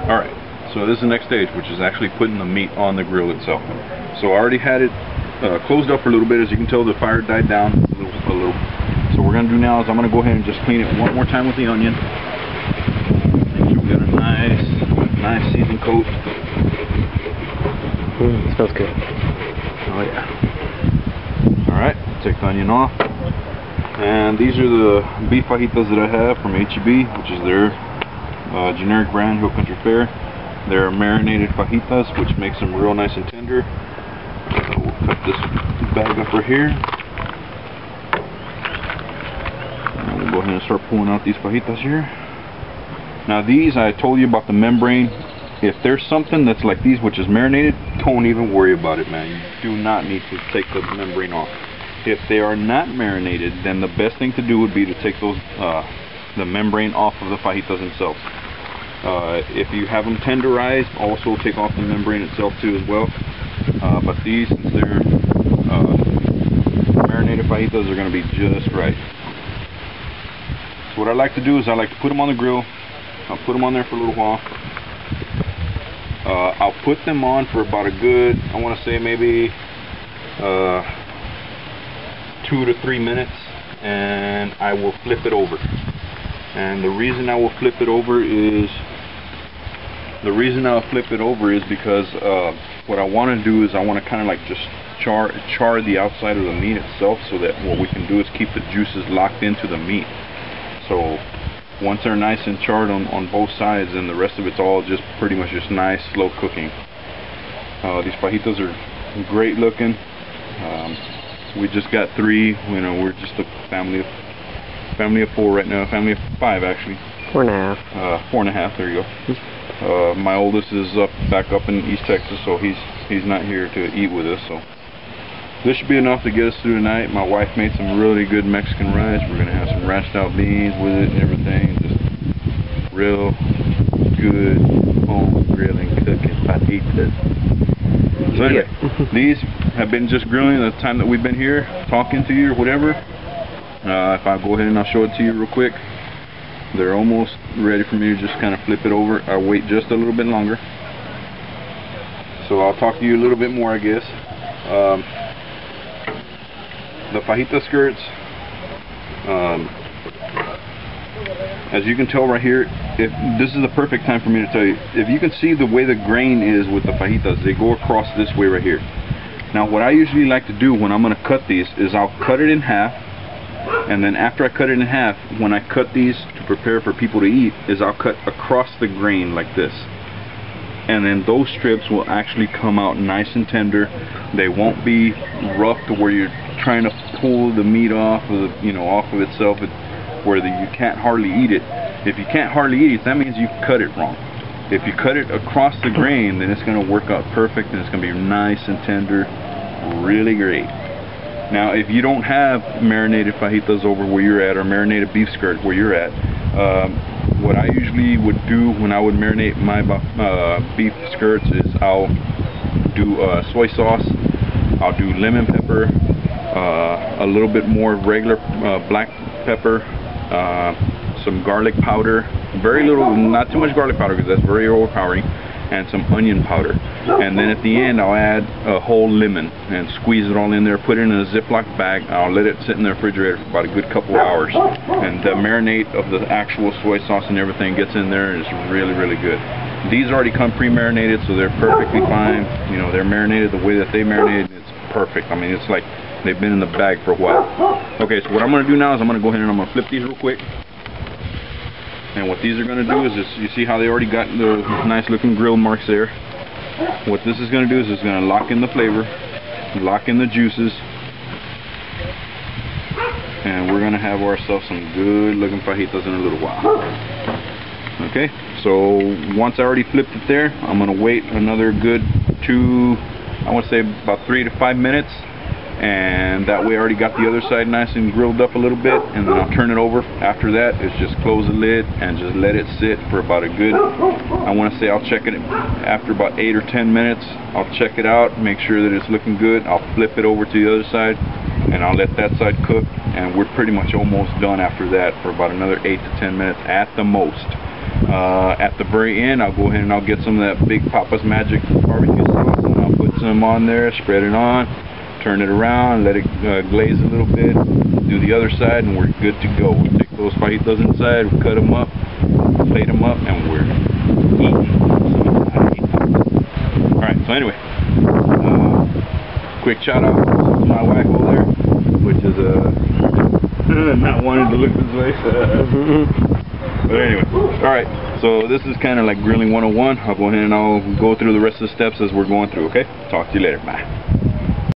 Alright, so this is the next stage, which is actually putting the meat on the grill itself. So I already had it closed up for a little bit. As you can tell, the fire died down a little. So what we're going to do now is I'm going to go ahead and just clean it one more time with the onion. Make sure we got a nice seasoned coat. Smells good. Oh yeah. Alright, take the onion off. And these are the beef fajitas that I have from HEB, which is their generic brand, Hill Country Fare. They're marinated fajitas, which makes them real nice and tender. We'll cut this bag up right here. And we'll go ahead and start pulling out these fajitas here. Now these, I told you about the membrane. If there's something that's like these, which is marinated, don't even worry about it, man. You do not need to take the membrane off. If they are not marinated, then the best thing to do would be to take those the membrane off of the fajitas themselves. If you have them tenderized, also take off the membrane itself too as well. But these, since they're marinated fajitas, are going to be just right. So what I like to do is I like to put them on the grill. I'll put them on there for a little while. I'll put them on for about a good, I want to say maybe 2 to 3 minutes, and I will flip it over. And the reason I will flip it over is because what I want to do is I want to kind of like just char the outside of the meat itself, so that what we can do is keep the juices locked into the meat. So once they're nice and charred on both sides, and the rest of it's all just pretty much just nice slow cooking. These fajitas are great looking. We just got 3. You know, we're just a family of 4 right now. Family of 5 actually. 4.5. 4.5. There you go. My oldest is back up in East Texas, so he's not here to eat with us. So this should be enough to get us through the night. My wife made some really good Mexican rice. We're gonna have some rashed out beans with it and everything. Just real good home grilling cooking fajitas. So anyway, these have been just grilling the time that we've been here talking to you or whatever. If I go ahead and I'll show it to you real quick. They're almost ready for me to just kind of flip it over. I'll wait just a little bit longer. So I'll talk to you a little bit more, I guess. The fajita skirts, as you can tell right here, if this is the perfect time for me to tell you, if you can see the way the grain is with the fajitas, they go across this way right here. Now what I usually like to do when I'm going to cut these is I'll cut it in half, and then after I cut it in half, when I cut these to prepare for people to eat, is I'll cut across the grain like this. And then those strips will actually come out nice and tender. They won't be rough to where you're trying to pull the meat off of off of itself, where you can't hardly eat it. If you can't hardly eat it, that means you cut it wrong. If you cut it across the grain, then it's going to work out perfect, and it's going to be nice and tender, really great. Now, if you don't have marinated fajitas over where you're at, or marinated beef skirt where you're at, what I usually would do when I would marinate my beef skirts is I'll do soy sauce, I'll do lemon pepper, a little bit more regular black pepper, some garlic powder, very little, not too much garlic powder because that's very overpowering, and some onion powder. And then at the end I'll add a whole lemon and squeeze it all in there, put it in a Ziploc bag. I'll let it sit in the refrigerator for about a good couple of hours, and the marinade of the actual soy sauce and everything gets in there, and it's really, really good. These already come pre-marinated, so they're perfectly fine. You know, they're marinated the way that they marinated. It's perfect. I mean, it's like they've been in the bag for a while. Okay, so what I'm going to do now is I'm going to go ahead and I'm going to flip these real quick. And what these are going to do is you see how they already got the nice looking grill marks there. What this is going to do is it's going to lock in the flavor, lock in the juices, and we're going to have ourselves some good looking fajitas in a little while. Okay, so once I already flipped it there, I'm going to wait another good I want to say about 3 to 5 minutes, and that way I already got the other side nice and grilled up a little bit, and then I'll turn it over. After that, it's just close the lid and just let it sit for about a good, I want to say I'll check it after about 8 or 10 minutes. I'll check it out, make sure that it's looking good. I'll flip it over to the other side, and I'll let that side cook, and we're pretty much almost done after that for about another 8 to 10 minutes at the most. At the very end, I'll go ahead and I'll get some of that Big Papa's Magic barbecue sauce, and I'll put some on there, spread it on, turn it around, let it glaze a little bit, do the other side, and we're good to go. We'll take those fajitas inside, we'll cut them up, plate them up, and we're eating. Alright, so anyway, quick shout out to my wife over there, which is not wanting to look this way. But anyway, alright, so this is kind of like grilling 101. I'll go ahead and I'll go through the rest of the steps as we're going through, okay? Talk to you later, bye.